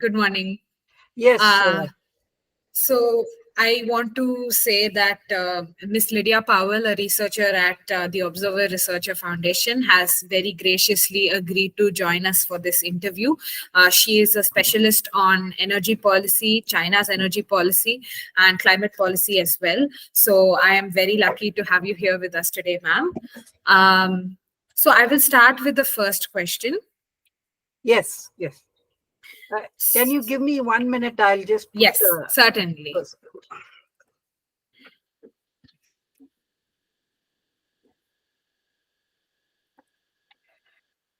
Good morning. Yes. So I want to say that Ms. Lydiya Powell, a researcher at the Observer Researcher Foundation, has very graciously agreed to join us for this interview. She is a specialist on energy policy, China's energy policy, and climate policy as well. So I am very lucky to have you here with us today, ma'am. So I will start with the first question. Yes. Can you give me 1 minute? I'll just put Yes, the certainly. first.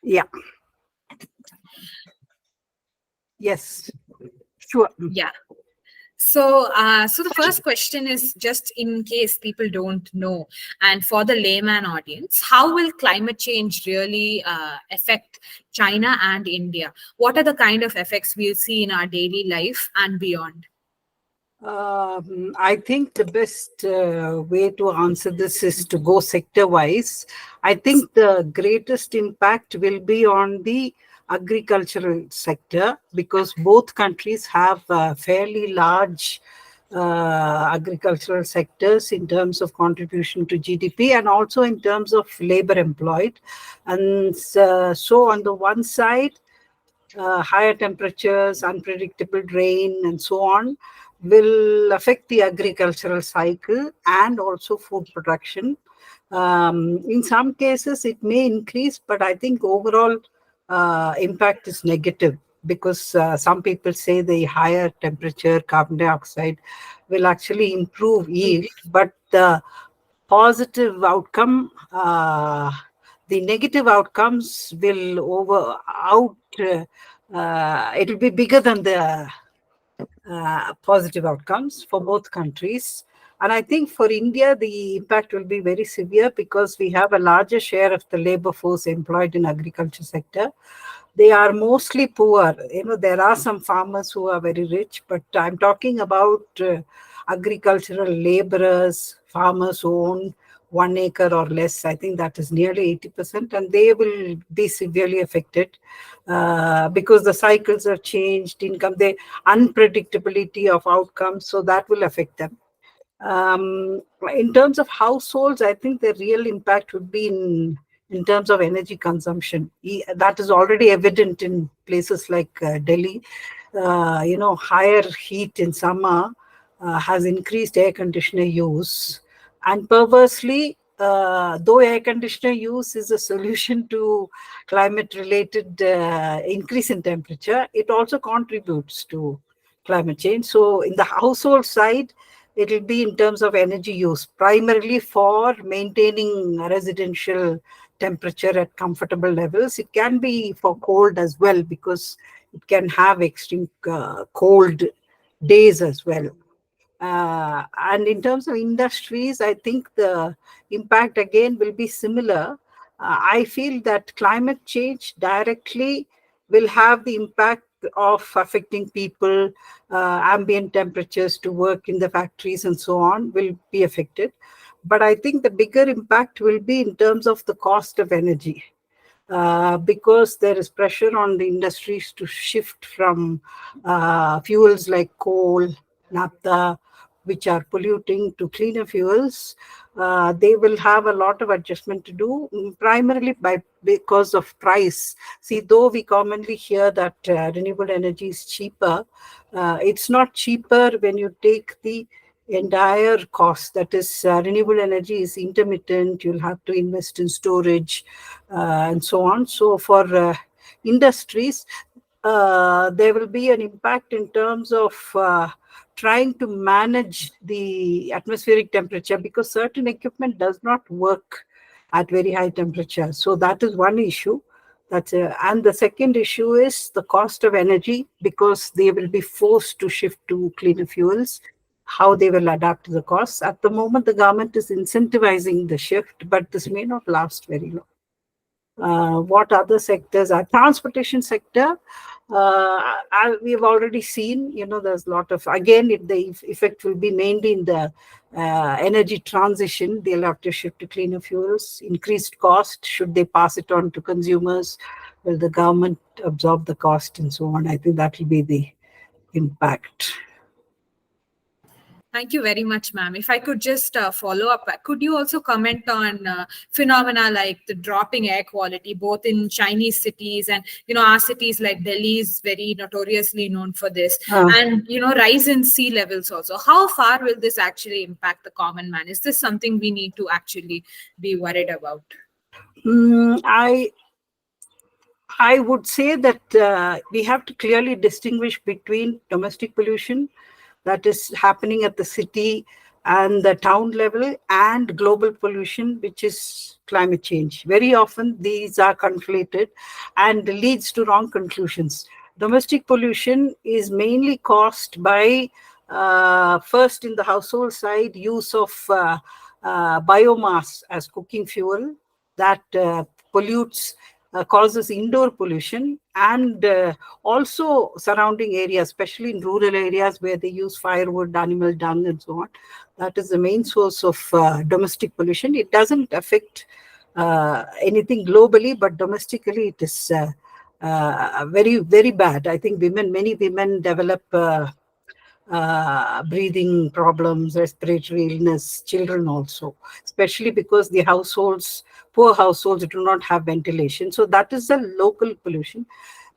Yeah. Yes. Sure. Yeah. So the first question is just in case people don't know, and for the layman audience, how will climate change really affect China and India? What are the kind of effects we'll see in our daily life and beyond? I think the best way to answer this is to go sector wise. I think the greatest impact will be on the agricultural sector because both countries have fairly large agricultural sectors in terms of contribution to GDP and also in terms of labor employed. And so on the one side, higher temperatures, unpredictable rain, and so on will affect the agricultural cycle and also food production. In some cases, it may increase, but I think overall impact is negative because some people say the higher temperature, carbon dioxide will actually improve yield, but the positive outcome, the negative outcomes will it will be bigger than the positive outcomes for both countries. And I think for India, the impact will be very severe because we have a larger share of the labor force employed in agriculture sector. They are mostly poor. There are some farmers who are very rich, but I'm talking about agricultural laborers, farmers who own 1 acre or less. I think that is nearly 80%, and they will be severely affected because the cycles have changed, the unpredictability of outcomes, so that will affect them. In terms of households, I think the real impact would be in terms of energy consumption. That is already evident in places like Delhi. Higher heat in summer has increased air conditioner use. And perversely, though air conditioner use is a solution to climate-related increase in temperature, it also contributes to climate change. So in the household side, it will be in terms of energy use, primarily for maintaining residential temperature at comfortable levels. It can be for cold as well because it can have extreme cold days as well. And in terms of industries, I think the impact again will be similar. I feel that climate change directly will have the impact of affecting people, ambient temperatures to work in the factories and so on will be affected. But I think the bigger impact will be in terms of the cost of energy. Because there is pressure on the industries to shift from fuels like coal, naphtha, which are polluting, to cleaner fuels. They will have a lot of adjustment to do, primarily because of price. See, though we commonly hear that renewable energy is cheaper, it's not cheaper when you take the entire cost. That is, renewable energy is intermittent. You'll have to invest in storage and so on. So for industries, there will be an impact in terms of trying to manage the atmospheric temperature because certain equipment does not work at very high temperature. So that is one issue. And the second issue is the cost of energy because they will be forced to shift to cleaner fuels. How they will adapt to the costs. At the moment, the government is incentivizing the shift, but this may not last very long. What other sectors are? Transportation sector. We've already seen, there's a lot of, again, the effect will be mainly in the energy transition. They'll have to shift to cleaner fuels, increased cost. Should they pass it on to consumers? Will the government absorb the cost and so on? I think that will be the impact. Thank you very much, ma'am. If I could just follow up, could you also comment on phenomena like the dropping air quality, both in Chinese cities and, our cities like Delhi is very notoriously known for this, and, rise in sea levels also. How far will this actually impact the common man? Is this something we need to actually be worried about? I would say that we have to clearly distinguish between domestic pollution that is happening at the city and the town level and global pollution, which is climate change. Very often these are conflated and leads to wrong conclusions. Domestic pollution is mainly caused by, first in the household side, use of biomass as cooking fuel that pollutes, causes indoor pollution, and also surrounding areas, especially in rural areas where they use firewood, animal dung, and so on. That is the main source of domestic pollution. It doesn't affect anything globally, but domestically it is very, very bad. I think many women develop breathing problems, respiratory illness, children also, especially because the poor households do not have ventilation. So that is the local pollution.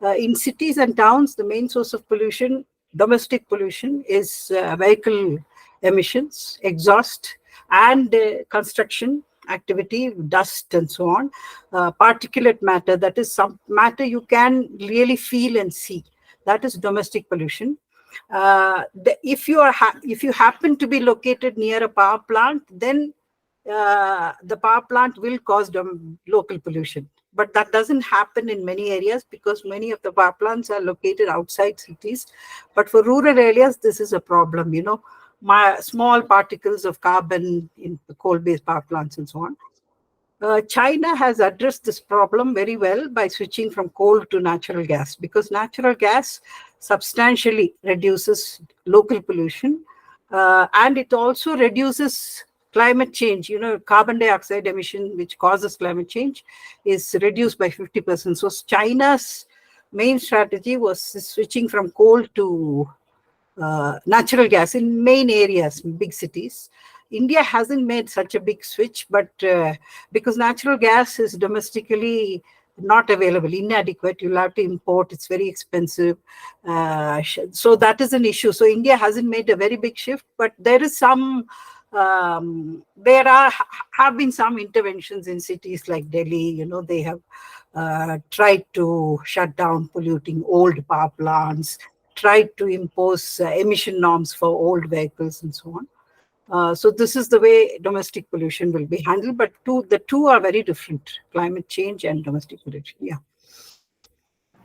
In cities and towns, the main source of pollution, domestic pollution, is vehicle emissions, exhaust, and construction activity, dust, and so on. Particulate matter, that is some matter you can really feel and see. That is domestic pollution. If you happen to be located near a power plant, then the power plant will cause local pollution. But that doesn't happen in many areas because many of the power plants are located outside cities. But for rural areas, this is a problem. Small particles of carbon in the coal-based power plants and so on. China has addressed this problem very well by switching from coal to natural gas, because natural gas substantially reduces local pollution, and it also reduces climate change. Carbon dioxide emission, which causes climate change, is reduced by 50%. So China's main strategy was switching from coal to natural gas in main areas, big cities. India hasn't made such a big switch, but because natural gas is domestically not available, inadequate, you'll have to import, it's very expensive. So that is an issue. So India hasn't made a very big shift, but there is have been some interventions in cities like Delhi. They have tried to shut down polluting old power plants, tried to impose emission norms for old vehicles and so on. So this is the way domestic pollution will be handled, but the two are very different, climate change and domestic pollution. Yeah.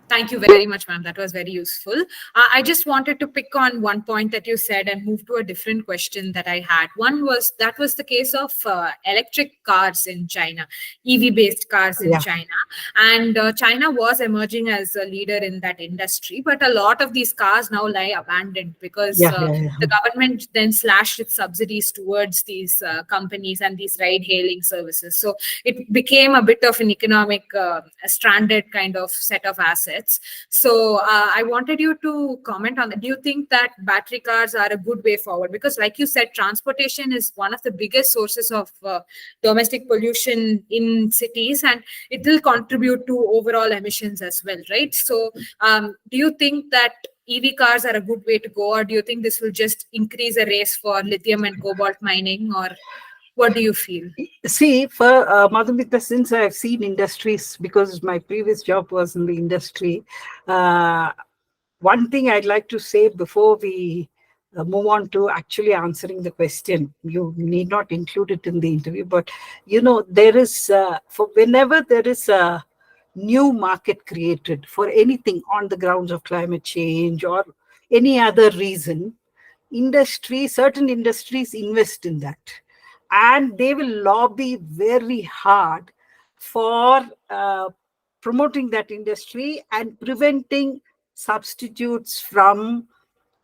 Thank you very much, ma'am. That was very useful. I just wanted to pick on one point that you said and move to a different question that I had. One was, that was the case of electric cars in China, EV-based cars in China. And China was emerging as a leader in that industry, but a lot of these cars now lie abandoned because the government then slashed its subsidies towards these companies and these ride-hailing services. So it became a bit of an economic stranded kind of set of assets. So I wanted you to comment on that. Do you think that battery cars are a good way forward? Because like you said, transportation is one of the biggest sources of domestic pollution in cities, and it will contribute to overall emissions as well, right? So do you think that EV cars are a good way to go, or do you think this will just increase a race for lithium and cobalt mining, or what do you feel? See, for Madhumitha, since I've seen industries, because my previous job was in the industry, one thing I'd like to say before we move on to actually answering the question, you need not include it in the interview, but there is, whenever there is a new market created for anything on the grounds of climate change or any other reason, certain industries invest in that. And they will lobby very hard for promoting that industry and preventing substitutes from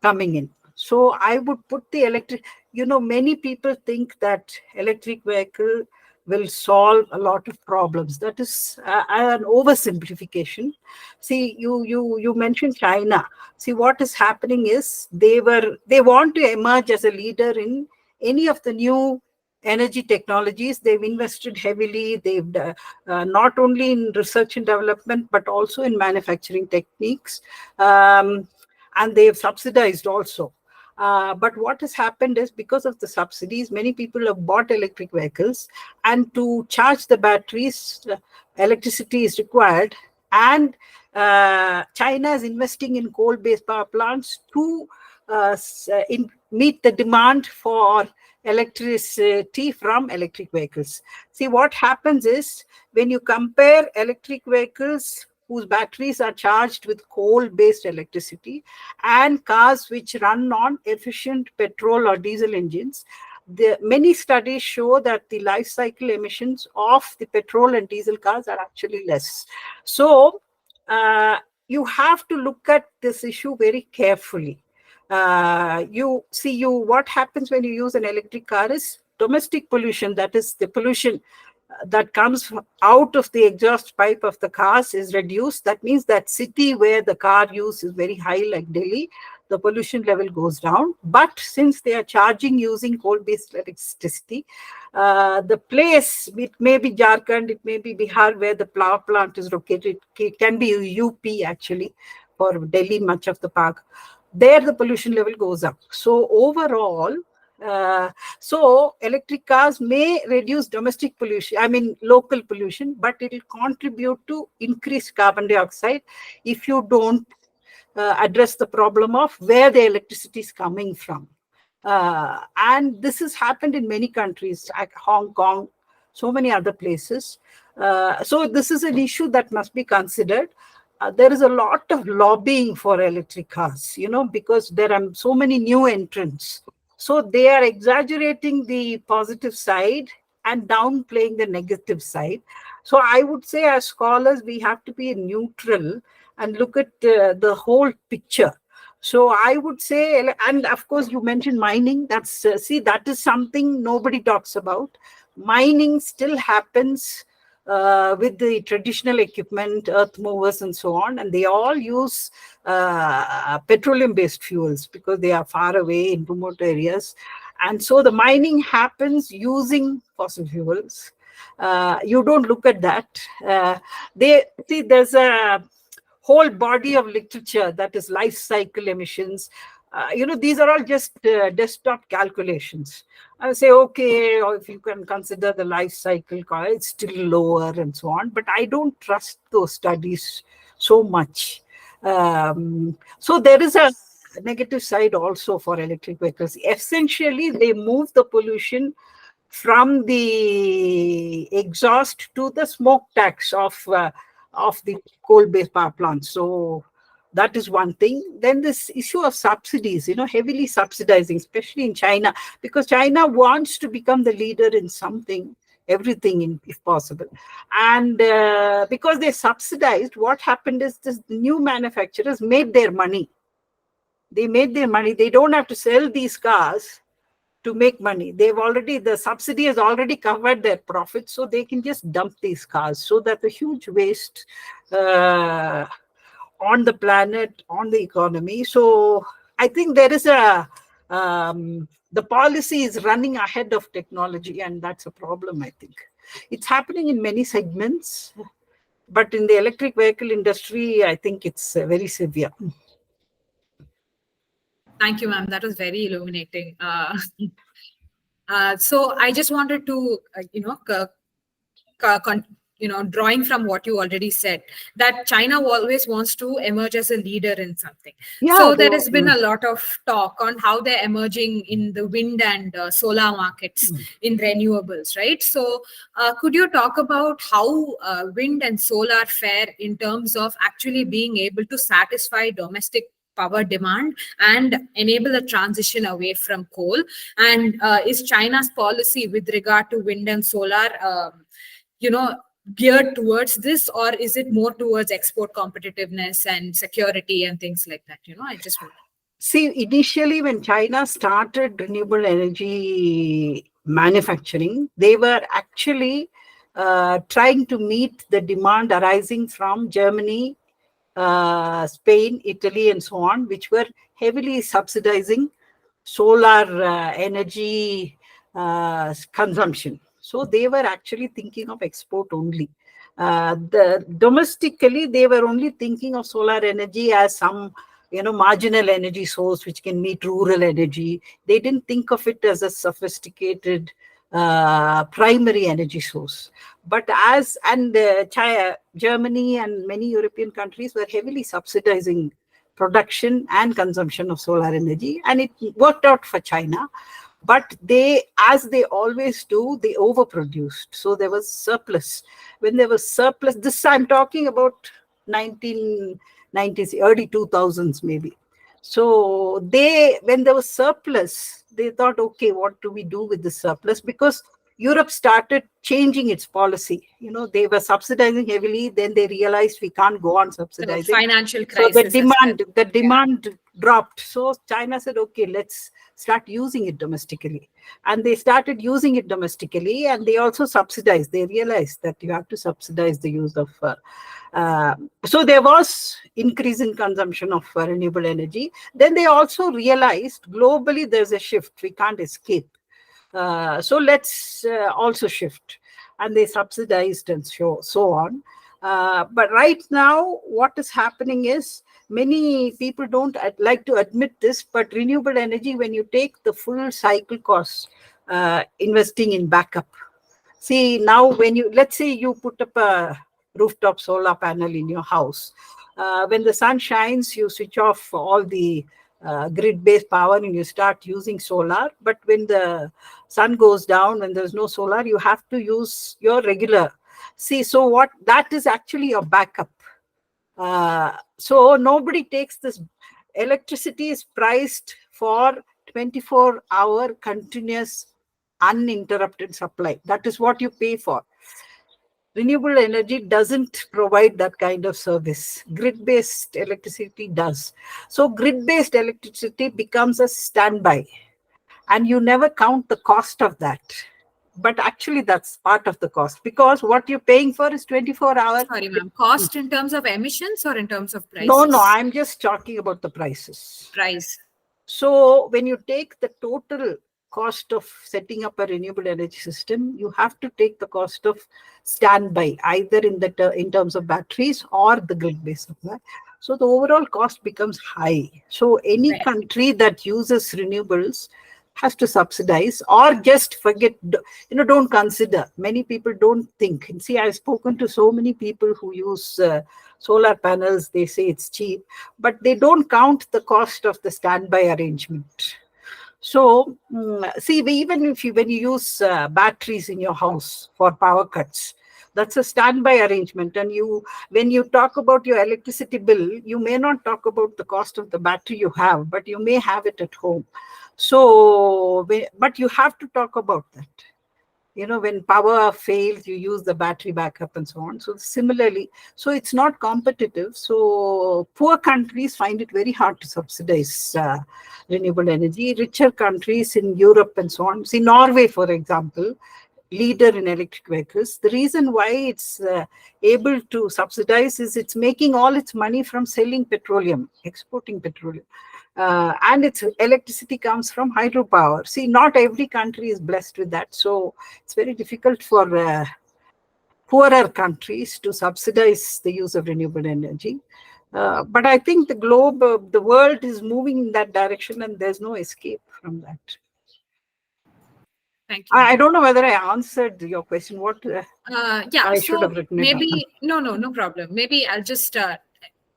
coming in. So I would put the electric, many people think that electric vehicle will solve a lot of problems. That is an oversimplification. See, you mentioned China. See, what is happening is they want to emerge as a leader in any of the new energy technologies. They've invested heavily. They've not only in research and development, but also in manufacturing techniques. And they've subsidized also. But what has happened is, because of the subsidies, many people have bought electric vehicles, and to charge the batteries, electricity is required. And China is investing in coal-based power plants to meet the demand for electricity from electric vehicles. See, what happens is, when you compare electric vehicles whose batteries are charged with coal-based electricity and cars which run on efficient petrol or diesel engines, many studies show that the life cycle emissions of the petrol and diesel cars are actually less. So you have to look at this issue very carefully. What happens when you use an electric car is domestic pollution, that is the pollution that comes out of the exhaust pipe of the cars, is reduced. That means that city where the car use is very high, like Delhi, the pollution level goes down. But since they are charging using coal-based electricity, the place, it may be Jharkhand, it may be Bihar, where the power plant is located, it can be UP actually, for Delhi, much of the park. There the pollution level goes up. So overall, electric cars may reduce domestic pollution, local pollution, but it will contribute to increased carbon dioxide if you don't address the problem of where the electricity is coming from. And this has happened in many countries, like Hong Kong, so many other places. So this is an issue that must be considered. There is a lot of lobbying for electric cars, because there are so many new entrants. So they are exaggerating the positive side and downplaying the negative side. So I would say, as scholars, we have to be neutral and look at the whole picture. So I would say, and of course you mentioned mining, that is something nobody talks about. Mining still happens with the traditional equipment, earth movers and so on, and they all use petroleum-based fuels because they are far away in remote areas. And so the mining happens using fossil fuels. You don't look at that. There's a whole body of literature that is life cycle emissions. These are all just desktop calculations. I say, okay, or if you can consider the life cycle, it's still lower and so on. But I don't trust those studies so much. So there is a negative side also for electric vehicles. Essentially, they move the pollution from the exhaust to the smoke tax of the coal-based power plants. So that is one thing. Then this issue of subsidies, heavily subsidizing, especially in China, because China wants to become the leader in everything, if possible. And because they subsidized, what happened is the new manufacturers made their money. They made their money. They don't have to sell these cars to make money. The subsidy has already covered their profits, so they can just dump these cars. So that's a huge waste on the planet, on the economy. So I think there is the policy is running ahead of technology, and that's a problem, I think. It's happening in many segments, but in the electric vehicle industry, I think it's very severe. Thank you, ma'am. That was very illuminating. So I just wanted to, drawing from what you already said, that China always wants to emerge as a leader in something. Yeah, so there has been a lot of talk on how they're emerging in the wind and solar markets in renewables, right? So could you talk about how wind and solar fare in terms of actually being able to satisfy domestic power demand and enable a transition away from coal? And is China's policy with regard to wind and solar, geared towards this, or is it more towards export competitiveness and security and things like that? I just want. See, initially when China started renewable energy manufacturing, they were actually trying to meet the demand arising from Germany, Spain, Italy, and so on, which were heavily subsidizing solar energy consumption. So they were actually thinking of export only. Domestically, they were only thinking of solar energy as some marginal energy source which can meet rural energy. They didn't think of it as a sophisticated primary energy source. But Germany and many European countries were heavily subsidizing production and consumption of solar energy, and it worked out for China. But they, as they always do, they overproduced. So there was surplus. When there was surplus, this I'm talking about 1990s, early 2000s maybe. So when there was surplus, they thought, okay, what do we do with the surplus? Because Europe started changing its policy. They were subsidizing heavily. Then they realized we can't go on subsidizing. The financial crisis. So the demand dropped. So China said, okay, let's start using it domestically. And they started using it domestically, and they also subsidized. They realized that you have to subsidize the use of so there was increase in consumption of renewable energy. Then they also realized globally there's a shift. We can't escape. So let's also shift. And they subsidized and so on. But right now, what is happening is, many people don't like to admit this, but renewable energy, when you take the full cycle cost, investing in backup. See, now let's say you put up a rooftop solar panel in your house. When the sun shines, you switch off all the grid-based power and you start using solar. But when the sun goes down, when there's no solar, you have to use your regular. See, so that is actually your backup. So nobody takes this. Electricity is priced for 24-hour continuous uninterrupted supply. That is what you pay for. Renewable energy doesn't provide that kind of service. Grid-based electricity does. So grid-based electricity becomes a standby, and you never count the cost of that. But actually, that's part of the cost, because what you're paying for is 24 hours. Sorry, ma'am. Cost in terms of emissions or in terms of prices? No, I'm just talking about the prices. Price. So when you take the total cost of setting up a renewable energy system, you have to take the cost of standby, either in terms of batteries or the grid-based supply. So the overall cost becomes high. So any country that uses renewables has to subsidize, or just forget, don't consider. Many people don't think. And see, I've spoken to so many people who use solar panels. They say it's cheap, but they don't count the cost of the standby arrangement. So, see, even when you use batteries in your house for power cuts, that's a standby arrangement. And when you talk about your electricity bill, you may not talk about the cost of the battery you have, but you may have it at home. So, but you have to talk about that. When power fails, you use the battery backup and so on. So similarly, so it's not competitive. So poor countries find it very hard to subsidize renewable energy. Richer countries in Europe and so on. See, Norway, for example, leader in electric vehicles. The reason why it's able to subsidize is it's making all its money from selling petroleum, exporting petroleum. And its electricity comes from hydropower. See, not every country is blessed with that. So it's very difficult for poorer countries to subsidize the use of renewable energy. But I think the world is moving in that direction, and there's no escape from that. Thank you. I don't know whether I answered your question. What I should have written it down. No problem. Maybe I'll just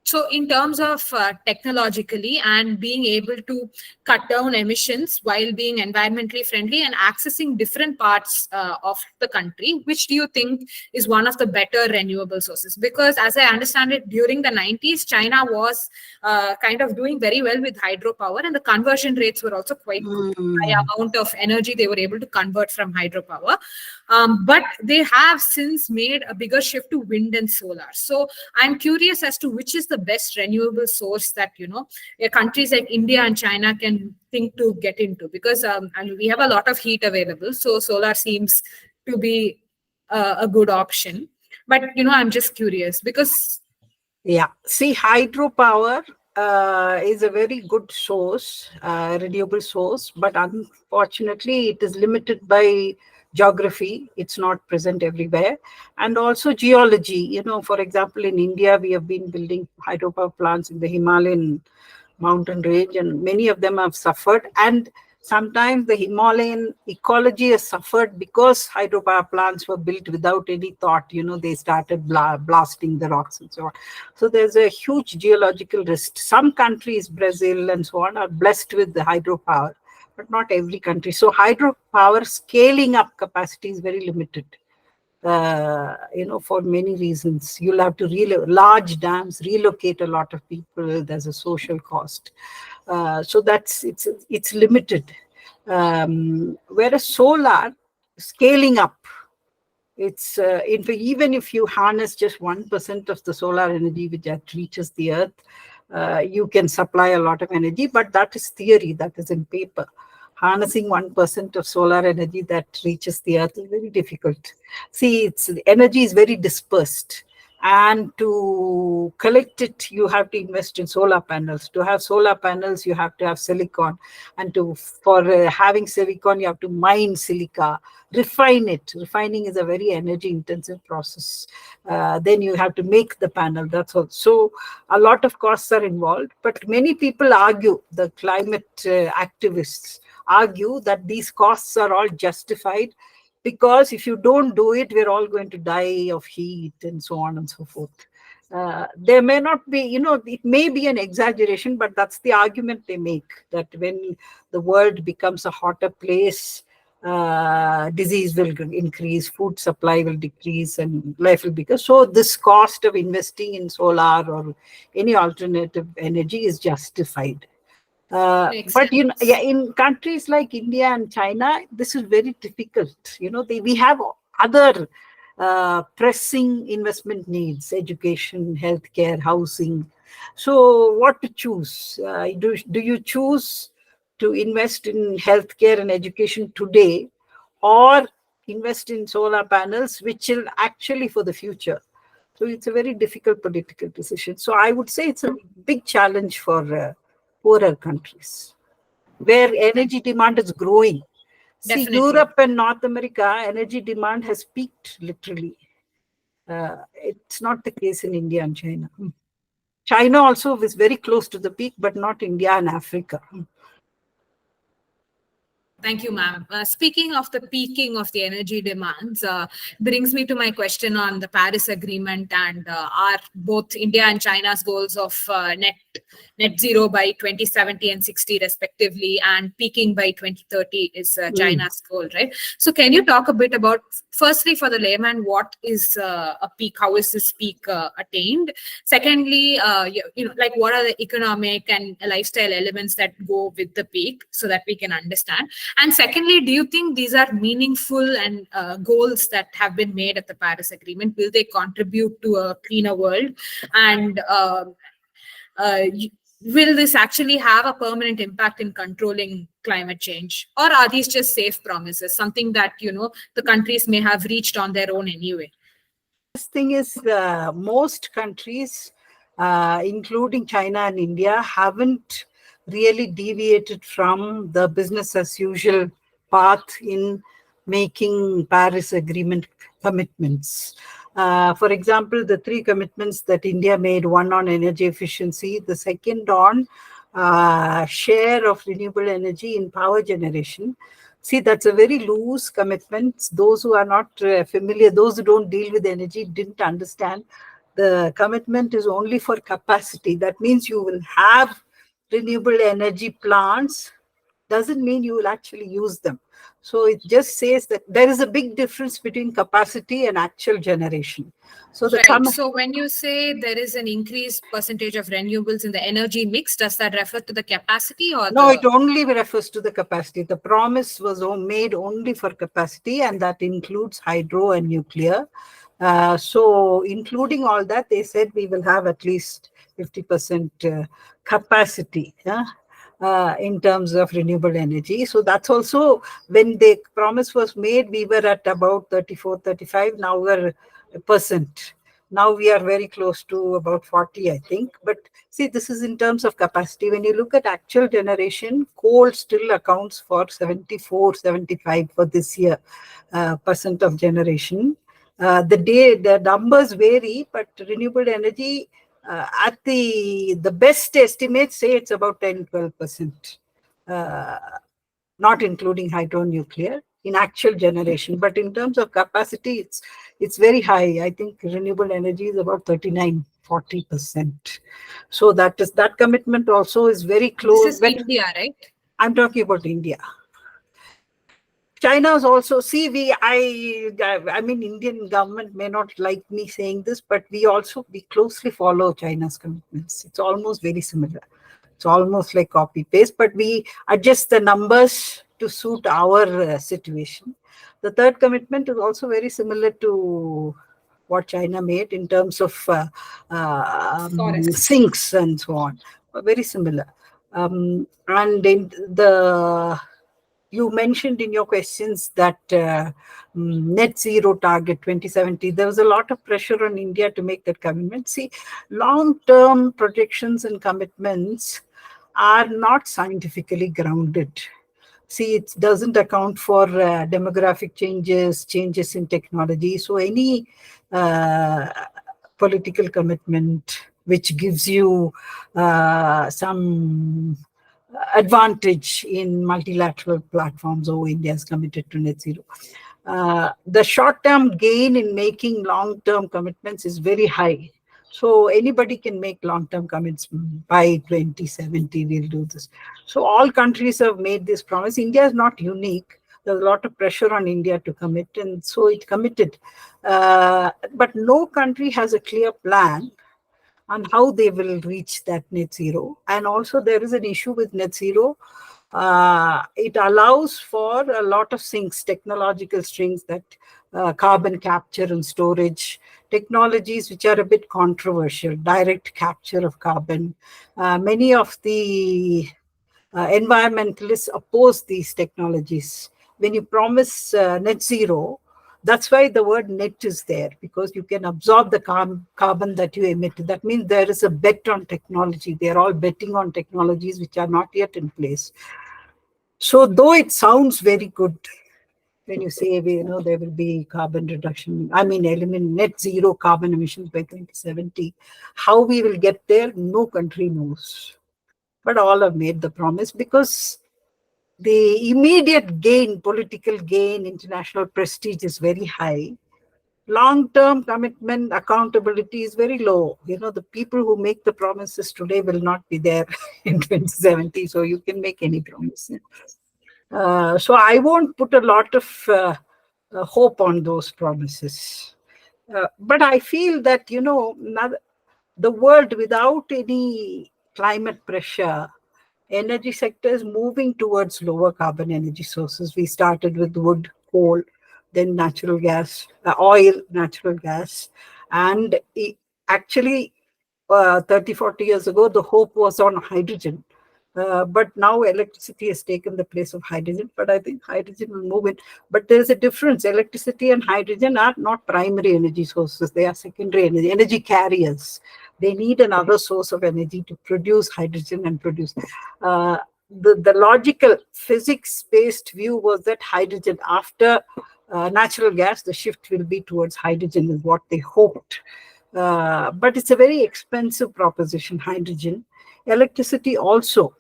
So in terms of technologically and being able to cut down emissions while being environmentally friendly and accessing different parts of the country, which do you think is one of the better renewable sources? Because as I understand it, during the 90s, China was kind of doing very well with hydropower, and the conversion rates were also quite good. High amount of energy they were able to convert from hydropower. But they have since made a bigger shift to wind and solar. So I'm curious as to which is the best renewable source that, countries like India and China can think to get into, because I mean, we have a lot of heat available. So solar seems to be a good option. But, I'm just curious because. Yeah, see, hydropower is a very good source, renewable source, but unfortunately, it is limited by geography. It's not present everywhere, and also geology. For example, in India, we have been building hydropower plants in the Himalayan mountain range, and many of them have suffered. And sometimes the Himalayan ecology has suffered because hydropower plants were built without any thought. They started blasting the rocks and so on. So there's a huge geological risk. Some countries, Brazil and so on, are blessed with the hydropower, but not every country. So hydropower scaling up capacity is very limited. For many reasons. You'll have to large dams, relocate a lot of people. There's a social cost. So it's limited. Whereas solar, scaling up, it's even if you harness just 1% of the solar energy which reaches the earth, you can supply a lot of energy, but that is theory, that is in paper. Harnessing 1% of solar energy that reaches the earth is very difficult. See, the energy is very dispersed. And to collect it, you have to invest in solar panels. To have solar panels, you have to have silicon. And for having silicon, you have to mine silica, refine it. Refining is a very energy-intensive process. Then you have to make the panel. That's all. So a lot of costs are involved. But many people argue, the climate activists argue that these costs are all justified, because if you don't do it, we're all going to die of heat and so on and so forth. There may not be, it may be an exaggeration, but that's the argument they make, that when the world becomes a hotter place, disease will increase, food supply will decrease, and life will become. So this cost of investing in solar or any alternative energy is justified. But in countries like India and China, this is very difficult. We have other pressing investment needs: education, healthcare, housing. So, what to choose? Do you choose to invest in healthcare and education today, or invest in solar panels, which will actually for the future? So it's a very difficult political decision. So I would say it's a big challenge for poorer countries, where energy demand is growing. See, Definitely. Europe and North America, energy demand has peaked literally. It's not the case in India and China. China also is very close to the peak, but not India and Africa. Thank you, ma'am. Speaking of the peaking of the energy demands, brings me to my question on the Paris Agreement and our both India and China's goals of net zero by 2070 and 60 respectively, and peaking by 2030 is China's goal, right? So can you talk a bit about, firstly, for the layman, what is a peak? How is this peak attained? Secondly, what are the economic and lifestyle elements that go with the peak, so that we can understand? And secondly, do you think these are meaningful and goals that have been made at the Paris Agreement? Will they contribute to a cleaner world? And will this actually have a permanent impact in controlling climate change? Or are these just safe promises, something that, the countries may have reached on their own anyway? This thing is, most countries, including China and India, haven't really deviated from the business as usual path in making Paris Agreement commitments. For example, the 3 commitments that India made: one on energy efficiency, the second on share of renewable energy in power generation. See, that's a very loose commitment. Those who are not familiar, those who don't deal with energy, didn't understand The commitment is only for capacity. That means you will have renewable energy plants, doesn't mean you will actually use them. So it just says that there is a big difference between capacity and actual generation. So Right. So when you say there is an increased percentage of renewables in the energy mix, does that refer to the capacity or no, it only refers to the capacity. The promise was made only for capacity, and that includes hydro and nuclear. So including all that, they said we will have at least 50% capacity. In terms of renewable energy. So that's also, when the promise was made, we were at about 34, 35. Now we're a percent. Now we are very close to about 40, I think. But see, this is in terms of capacity. When you look at actual generation, coal still accounts for 74, 75 for this year, percent of generation. The numbers vary, but renewable energy, at the best estimates say it's about 10-12%, not including hydronuclear in actual generation. But in terms of capacity, it's very high. I think renewable energy is about 39-40%. So that commitment also is very close. This is India, right? I'm talking about India. China is also, I mean, Indian government may not like me saying this, but we closely follow China's commitments. It's almost very similar. It's almost like copy paste, but we adjust the numbers to suit our situation. The third commitment is also very similar to what China made in terms of sinks and so on. Very similar. And in you mentioned in your questions that net zero target 2070, there was a lot of pressure on India to make that commitment. See, long-term projections and commitments are not scientifically grounded. See, it doesn't account for demographic changes in technology. So any political commitment which gives you some advantage in multilateral platforms, India is committed to net zero. The short-term gain in making long-term commitments is very high. So anybody can make long-term commitments. By 2070, we'll do this. So all countries have made this promise. India is not unique. There's a lot of pressure on India to commit, and so it committed. But no country has a clear plan on how they will reach that net zero. And also there is an issue with net zero. It allows for a lot of things, technological strings, that carbon capture and storage, technologies which are a bit controversial, direct capture of carbon. Many of the environmentalists oppose these technologies. When you promise net zero, that's why the word net is there, because you can absorb the carbon that you emit. That means there is a bet on technology. They're all betting on technologies which are not yet in place. So though it sounds very good when you say, there will be carbon reduction, eliminate net zero carbon emissions by 2070, how we will get there, no country knows. But all have made the promise because the immediate gain, political gain, international prestige is very high. Long-term commitment, accountability is very low. The people who make the promises today will not be there in 2070, so you can make any promise. So I won't put a lot of hope on those promises. But I feel that, the world without any climate pressure, energy sector is moving towards lower carbon energy sources. We started with wood, coal, then natural gas, oil, natural gas. And actually, 30, 40 years ago, the hope was on hydrogen. But now electricity has taken the place of hydrogen. But I think hydrogen will move in. But there's a difference. Electricity and hydrogen are not primary energy sources. They are secondary energy carriers. They need another source of energy to produce hydrogen and produce. The logical physics-based view was that hydrogen, after natural gas, the shift will be towards hydrogen, is what they hoped. But it's a very expensive proposition, hydrogen. Electricity also,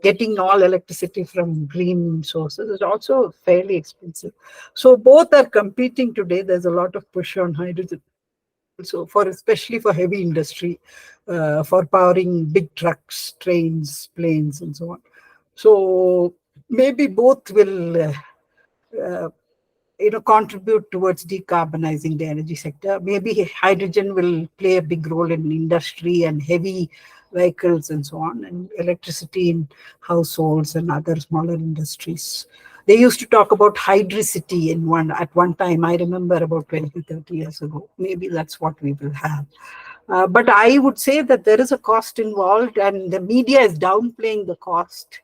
getting all electricity from green sources is also fairly expensive. So both are competing today. There's a lot of push on hydrogen. So especially for heavy industry, for powering big trucks, trains, planes, and so on. So maybe both will uh, contribute towards decarbonizing the energy sector. Maybe hydrogen will play a big role in industry and heavy vehicles and so on, and electricity in households and other smaller industries. They used to talk about hydricity at one time. I remember about 20, 30 years ago. Maybe that's what we will have. But I would say that there is a cost involved, and the media is downplaying the cost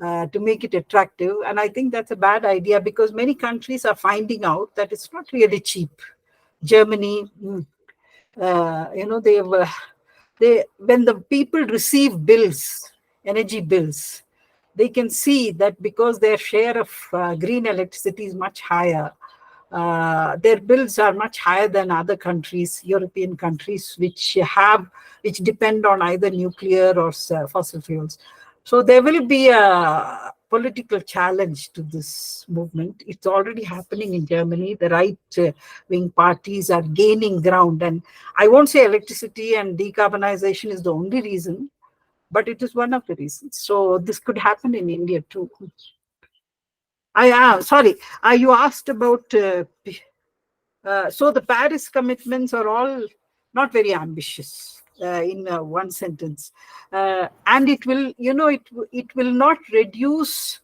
to make it attractive. And I think that's a bad idea, because many countries are finding out that it's not really cheap. Germany, they when the people receive bills, energy bills, they can see that because their share of green electricity is much higher, their bills are much higher than other countries, European countries, which depend on either nuclear or fossil fuels. So there will be a political challenge to this movement. It's already happening in Germany. The right-wing parties are gaining ground. And I won't say electricity and decarbonization is the only reason, but it is one of the reasons. So this could happen in India too. Sorry, you asked about so the Paris commitments are all not very ambitious in one sentence, and it will, it will not reduce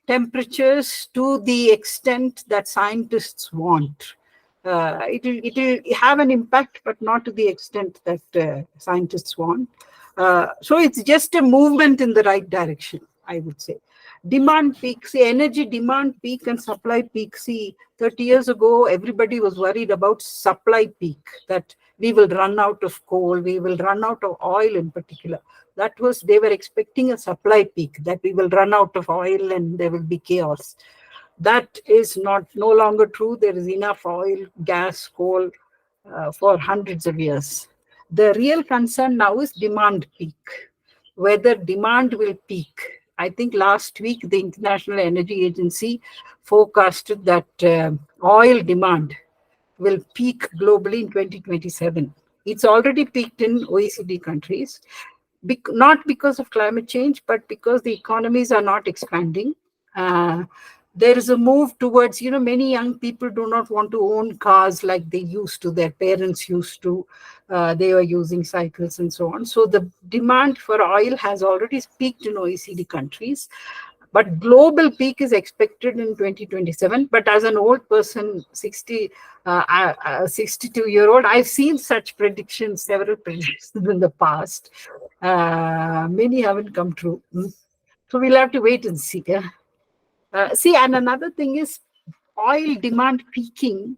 temperatures to the extent that scientists want. It will have an impact, but not to the extent that scientists want. So it's just a movement in the right direction, I would say. Demand peak, see, energy demand peak and supply peak. See, 30 years ago, everybody was worried about supply peak, that we will run out of coal, we will run out of oil in particular. They were expecting a supply peak, that we will run out of oil and there will be chaos. That is no longer true. There is enough oil, gas, coal for hundreds of years. The real concern now is demand peak, whether demand will peak. I think last week, the International Energy Agency forecasted that oil demand will peak globally in 2027. It's already peaked in OECD countries, not because of climate change, but because the economies are not expanding. There is a move towards, many young people do not want to own cars like they used to, their parents used to. They were using cycles and so on. So the demand for oil has already peaked in OECD countries. But global peak is expected in 2027. But as an old person, 62-year-old, I've seen such predictions, several predictions in the past. Many haven't come true. So we'll have to wait and see. See, and another thing is oil demand peaking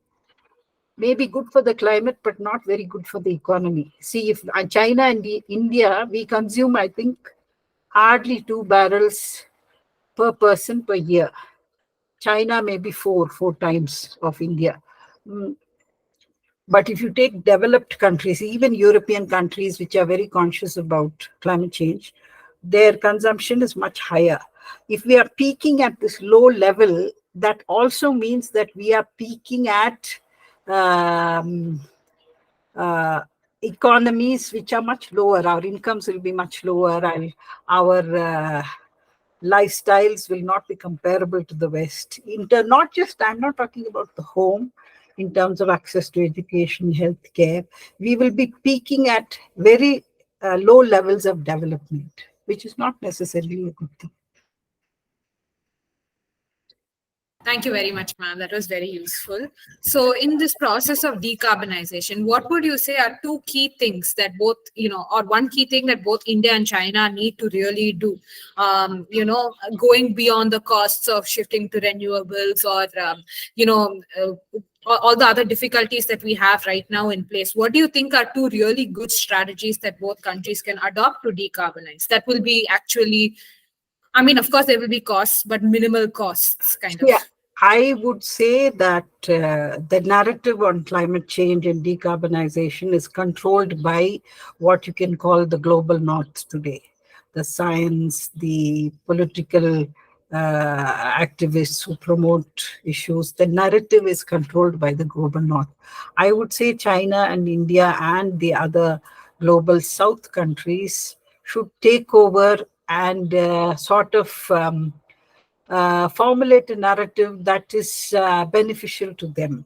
may be good for the climate, but not very good for the economy. See, if China and India, we consume, I think, hardly 2 barrels per person per year. China maybe four times of India. But if you take developed countries, even European countries, which are very conscious about climate change, their consumption is much higher. If we are peaking at this low level, that also means that we are peaking at economies which are much lower. Our incomes will be much lower, and our lifestyles will not be comparable to the West. I'm not talking about the home in terms of access to education, healthcare. We will be peaking at very low levels of development, which is not necessarily a good thing. Thank you very much, ma'am. That was very useful. So in this process of decarbonization, what would you say are two key things that both, or one key thing that both India and China need to really do, going beyond the costs of shifting to renewables or, all the other difficulties that we have right now in place? What do you think are two really good strategies that both countries can adopt to decarbonize? That will be actually, of course, there will be costs, but minimal costs, kind of. Yeah, I would say that the narrative on climate change and decarbonization is controlled by what you can call the global north today. The science, the political activists who promote issues, the narrative is controlled by the global north. I would say China and India and the other global south countries should take over and sort of formulate a narrative that is beneficial to them.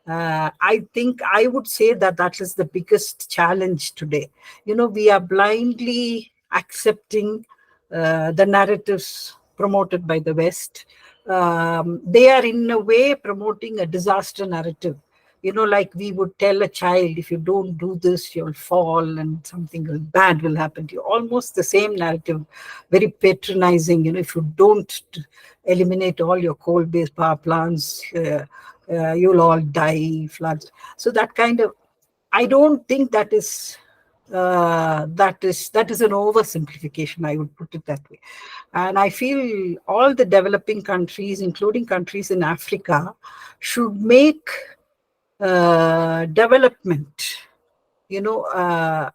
I think I would say that that is the biggest challenge today. We are blindly accepting the narratives promoted by the West. They are in a way promoting a disaster narrative. Like we would tell a child, if you don't do this, you'll fall and something bad will happen to you. Almost the same narrative, very patronizing. If you don't eliminate all your coal-based power plants, you'll all die, floods. So that kind of, I don't think that is an oversimplification, I would put it that way. And I feel all the developing countries, including countries in Africa, should make development, an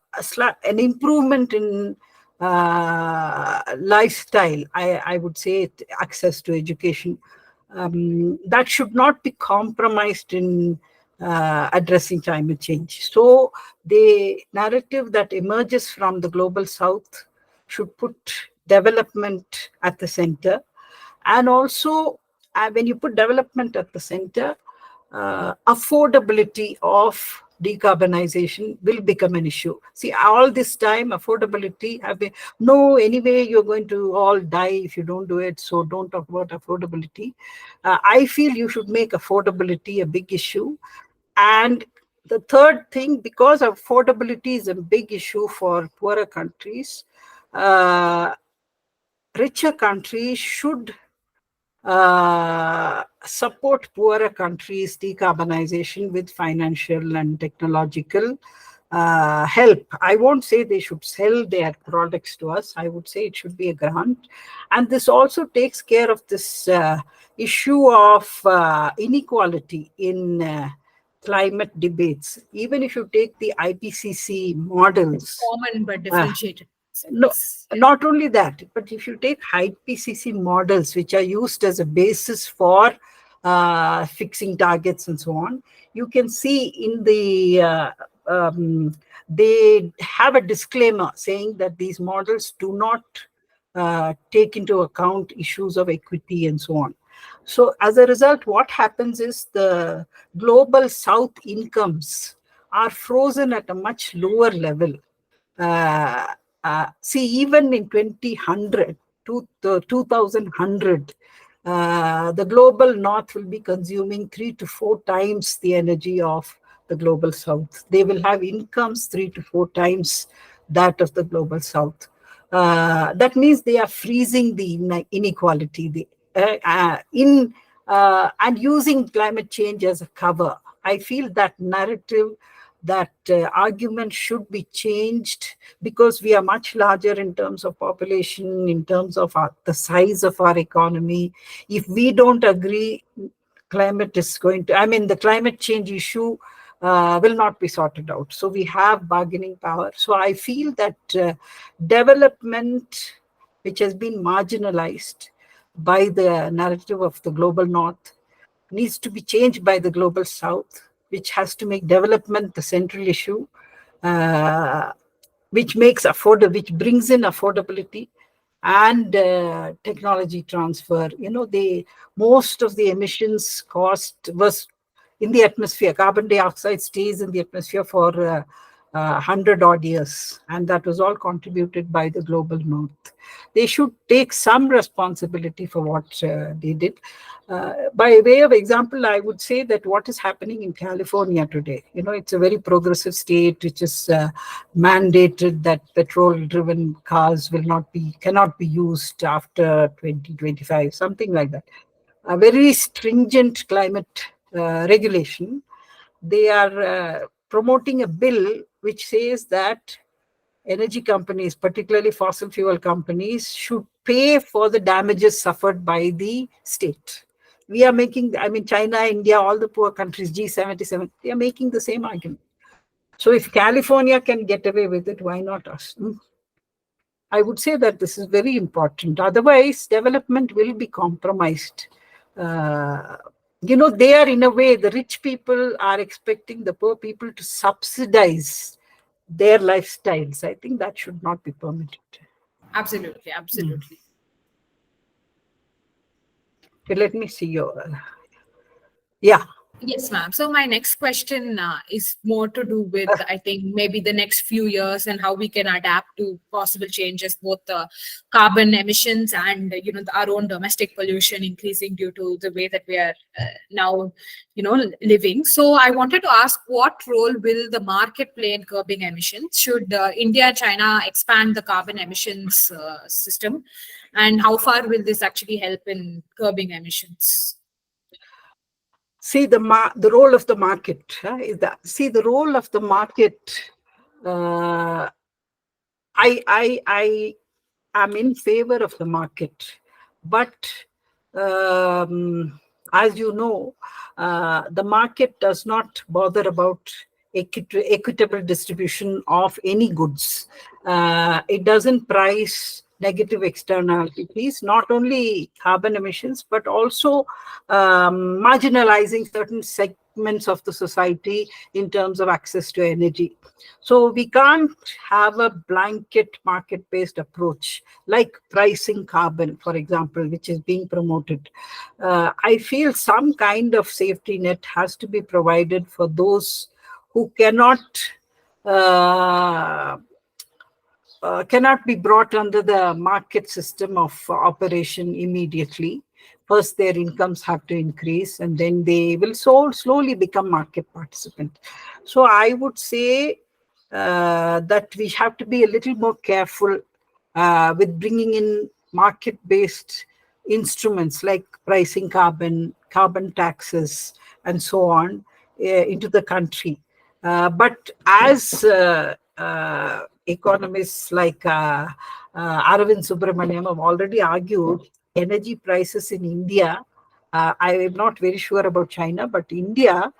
improvement in lifestyle. I would say access to education. That should not be compromised in addressing climate change. So the narrative that emerges from the global south should put development at the center. And also, when you put development at the center, affordability of decarbonization will become an issue. See, all this time, affordability have been, no, anyway, you're going to all die if you don't do it, so don't talk about affordability. I feel you should make affordability a big issue. And the third thing, because affordability is a big issue for poorer countries, richer countries should support poorer countries' decarbonization with financial and technological help. I won't say they should sell their products to us. I would say it should be a grant. And this also takes care of this issue of inequality in climate debates. Even if you take the IPCC models. Common but differentiated. No, not only that, but if you take IPCC models, which are used as a basis for fixing targets and so on, you can see in the they have a disclaimer saying that these models do not take into account issues of equity and so on. So as a result, what happens is the global south incomes are frozen at a much lower level. See, even in 2100, the global north will be consuming 3 to 4 times the energy of the global south. They will have incomes 3 to 4 times that of the global south. That means they are freezing the inequality and using climate change as a cover. I feel that narrative, that argument should be changed, because we are much larger in terms of population, in terms of the size of our economy. If we don't agree, climate is going to, the climate change issue will not be sorted out. So we have bargaining power. So I feel that development, which has been marginalized by the narrative of the global north, needs to be changed by the global south, which has to make development the central issue, which brings in affordability and technology transfer. Most of the emissions cost was in the atmosphere. Carbon dioxide stays in the atmosphere for 100 odd years, and that was all contributed by the global north. They should take some responsibility for what they did. By way of example, I would say that what is happening in California today, it's a very progressive state which is mandated that petrol-driven cars cannot be used after 2025, something like that. A very stringent climate regulation. They are promoting a bill which says that energy companies, particularly fossil fuel companies, should pay for the damages suffered by the state. We are making, China, India, all the poor countries, G77, they are making the same argument. So if California can get away with it, why not us? I would say that this is very important. Otherwise, development will be compromised. They are, in a way, the rich people are expecting the poor people to subsidize their lifestyles. I think that should not be permitted. Absolutely, absolutely. Okay, let me see your. Yeah. Yes, ma'am. So my next question is more to do with, I think, maybe the next few years and how we can adapt to possible changes, both the carbon emissions and, our own domestic pollution increasing due to the way that we are now, living. So I wanted to ask, what role will the market play in curbing emissions? Should India and China expand the carbon emissions system? And how far will this actually help in curbing emissions? See the role of the market. Is that the role of the market? I am in favor of the market, but as you know, the market does not bother about equitable distribution of any goods. It doesn't price negative externalities, not only carbon emissions, but also marginalizing certain segments of the society in terms of access to energy. So we can't have a blanket market-based approach like pricing carbon, for example, which is being promoted. I feel some kind of safety net has to be provided for those who cannot be brought under the market system of operation immediately. First, their incomes have to increase, and then they will slowly become market participant. So I would say that we have to be a little more careful with bringing in market-based instruments like pricing carbon taxes, and so on into the country. But as economists like Aravind Subramaniam have already argued, energy prices in India, I am not very sure about China, but India,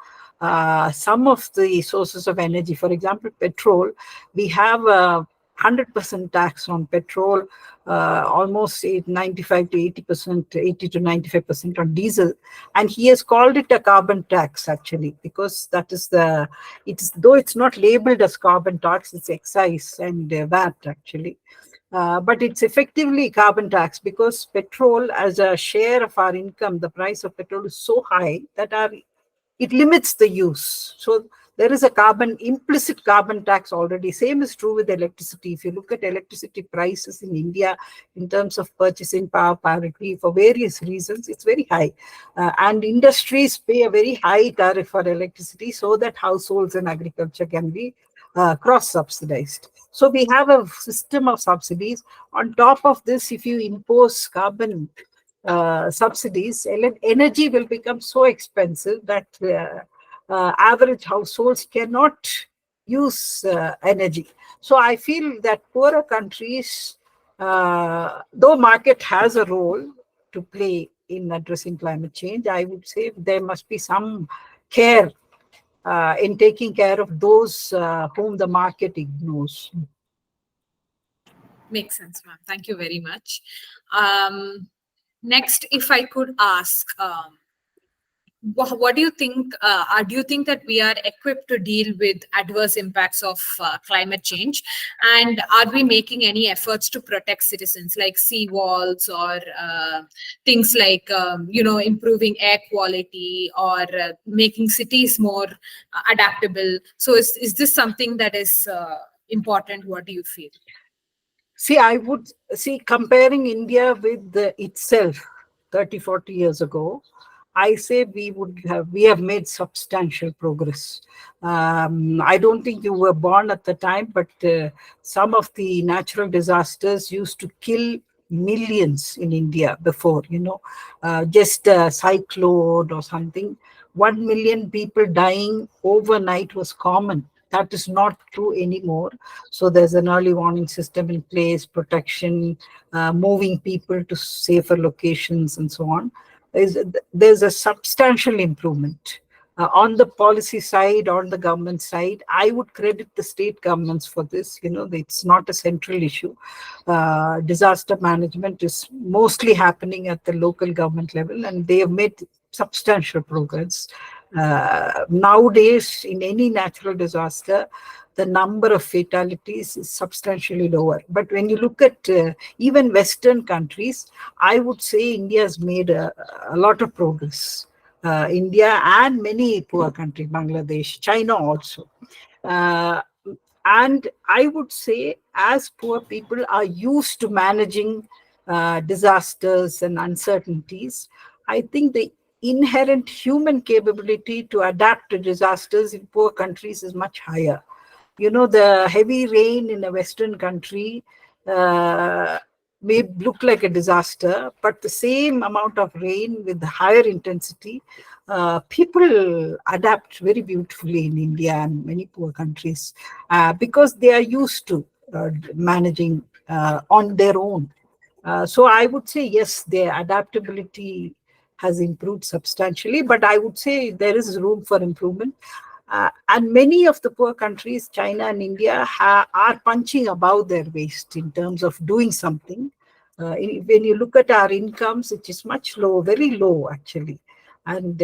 some of the sources of energy, for example, petrol, we have 100% tax on petrol, almost 95 to 80%, 80 to 95% on diesel. And he has called it a carbon tax, actually, because that is though it's not labeled as carbon tax, it's excise and VAT, actually. But it's effectively carbon tax, because petrol, as a share of our income, the price of petrol is so high that it limits the use. So there is a implicit carbon tax already. Same is true with electricity. If you look at electricity prices in India in terms of purchasing power parity, for various reasons, it's very high. And industries pay a very high tariff for electricity so that households and agriculture can be cross-subsidized. So we have a system of subsidies. On top of this, if you impose carbon subsidies, energy will become so expensive that average households cannot use energy. So I feel that poorer countries, though market has a role to play in addressing climate change, I would say there must be some care in taking care of those whom the market ignores. Makes sense, ma'am. Thank you very much. Next, if I could ask, what do you think? Do you think that we are equipped to deal with adverse impacts of climate change? And are we making any efforts to protect citizens, like sea walls or things like, improving air quality or making cities more adaptable? So is this something that is important? What do you feel? See, I would comparing India with itself 30, 40 years ago, I say we have made substantial progress. I don't think you were born at the time, but some of the natural disasters used to kill millions in India before, just a cyclone or something. 1 million people dying overnight was common. That is not true anymore. So there's an early warning system in place, protection, moving people to safer locations, and so on. There's a substantial improvement. On the policy side, on the government side, I would credit the state governments for this. It's not a central issue. Disaster management is mostly happening at the local government level, and they have made substantial progress. Nowadays, in any natural disaster, the number of fatalities is substantially lower. But when you look at even Western countries, I would say India has made a lot of progress. India and many poor countries, Bangladesh, China also. And I would say, as poor people are used to managing disasters and uncertainties, I think the inherent human capability to adapt to disasters in poor countries is much higher. The heavy rain in a Western country uh, may look like a disaster, but the same amount of rain with higher intensity, people adapt very beautifully in India and many poor countries because they are used to managing on their own. So I would say, yes, their adaptability has improved substantially, but I would say there is room for improvement. And many of the poor countries, China and India, are punching above their waist in terms of doing something. When you look at our incomes, it is much low, very low actually. And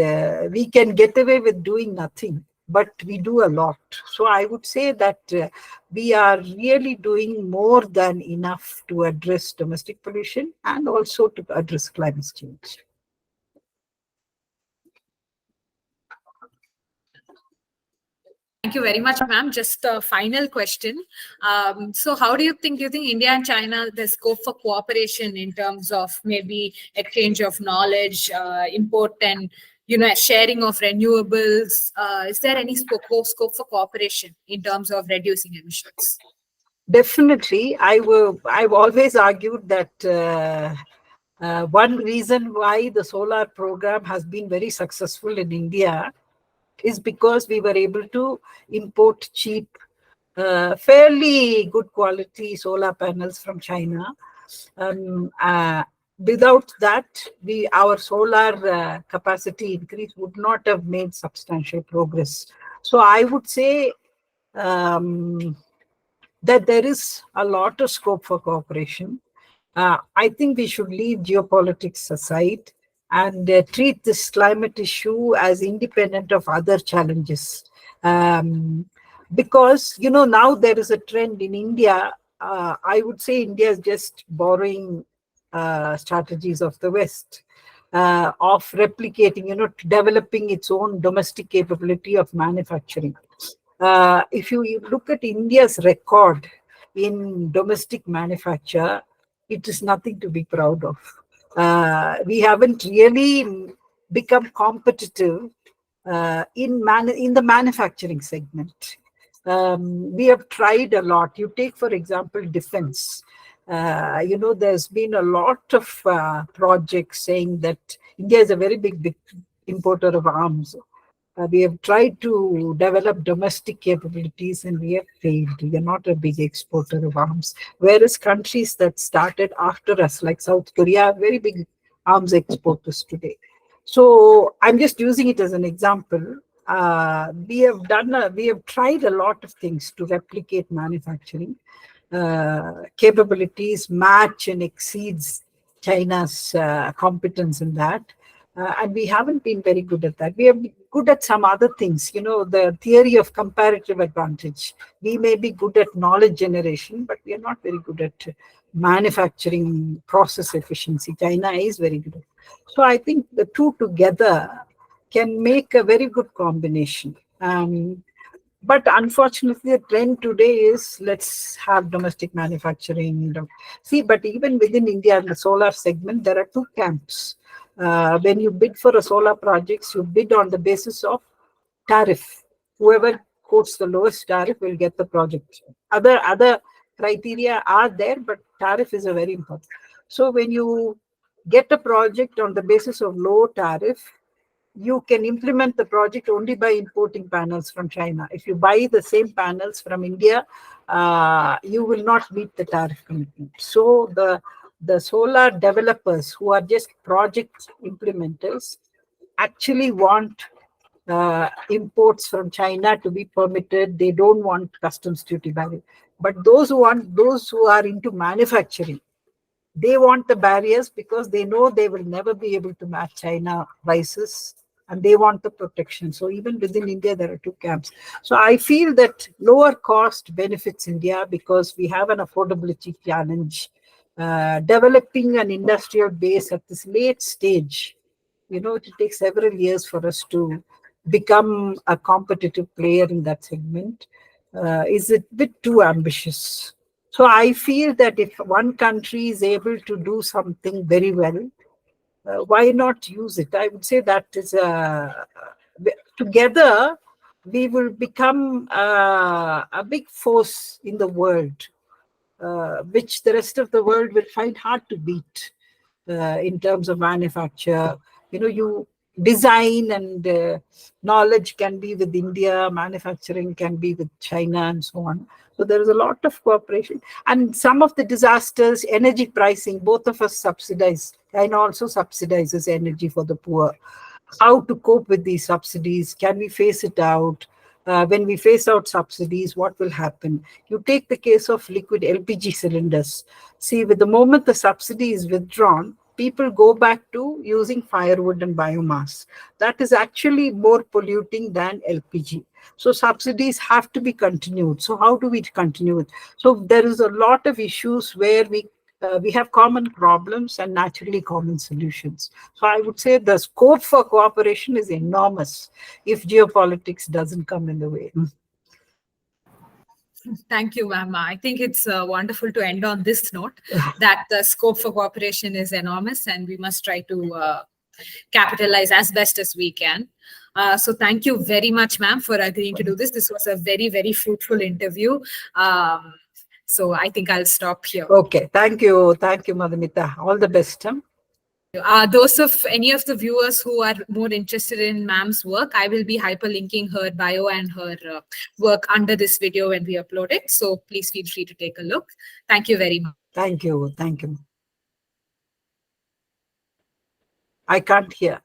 we can get away with doing nothing, but we do a lot. So I would say that we are really doing more than enough to address domestic pollution and also to address climate change. Thank you very much, ma'am. Just a final question. So how do you think India and China, there's scope for cooperation in terms of maybe exchange of knowledge, import and, sharing of renewables? Is there any scope for cooperation in terms of reducing emissions? Definitely. I've always argued that one reason why the solar program has been very successful in India is because we were able to import cheap, fairly good quality solar panels from China. Without that, our solar capacity increase would not have made substantial progress. So I would say that there is a lot of scope for cooperation. I think we should leave geopolitics aside and treat this climate issue as independent of other challenges. Because, now there is a trend in India. I would say India is just borrowing strategies of the West, of replicating, developing its own domestic capability of manufacturing. If you look at India's record in domestic manufacture, it is nothing to be proud of. We haven't really become competitive in the manufacturing segment. We have tried a lot. You take, for example, defense. There's been a lot of projects saying that India is a very big importer of arms. We have tried to develop domestic capabilities and we have failed. We are not a big exporter of arms. Whereas countries that started after us, like South Korea, are very big arms exporters today. So I'm just using it as an example. We have tried a lot of things to replicate manufacturing capabilities, match and exceeds China's competence in that. And we haven't been very good at that. We are good at some other things, the theory of comparative advantage. We may be good at knowledge generation, but we are not very good at manufacturing process efficiency. China is very good at it. So I think the two together can make a very good combination. But unfortunately, the trend today is let's have domestic manufacturing. See, but even within India, in the solar segment, there are two camps. When you bid for a solar projects, you bid on the basis of tariff. Whoever quotes the lowest tariff will get the project. Other criteria are there, but tariff is a very important. So when you get a project on the basis of low tariff, you can implement the project only by importing panels from China. If you buy the same panels from India, you will not meet the tariff commitment. So the solar developers who are just project implementers actually want imports from China to be permitted. They don't want customs duty barrier. But those who are into manufacturing, they want the barriers because they know they will never be able to match China prices, and they want the protection. So even within India, there are two camps. So I feel that lower cost benefits India because we have an affordability challenge. Developing an industrial base at this late stage, it will take several years for us to become a competitive player in that segment, is a bit too ambitious. So I feel that if one country is able to do something very well, why not use it? I would say that is together we will become a big force in the world, which the rest of the world will find hard to beat in terms of manufacture. You design and knowledge can be with India, manufacturing can be with China, and so on. So there is a lot of cooperation. And some of the disasters, energy pricing, both of us subsidize. China also subsidizes energy for the poor. How to cope with these subsidies? Can we phase it out? When we phase out subsidies, what will happen? You take the case of liquid LPG cylinders. See, with the moment the subsidy is withdrawn, people go back to using firewood and biomass. That is actually more polluting than LPG. So subsidies have to be continued. So how do we continue it? So there is a lot of issues where we have common problems and naturally common solutions. So I would say the scope for cooperation is enormous if geopolitics doesn't come in the way. Thank you, ma'am. I think it's wonderful to end on this note that the scope for cooperation is enormous and we must try to capitalize as best as we can. So thank you very much, ma'am, for agreeing to do this. This was a very, very fruitful interview. So I think I'll stop here. Okay. Thank you. Thank you, Madhumitha. All the best. Those of any of the viewers who are more interested in ma'am's work, I will be hyperlinking her bio and her work under this video when we upload it. So please feel free to take a look. Thank you very much. Thank you. Thank you. I can't hear.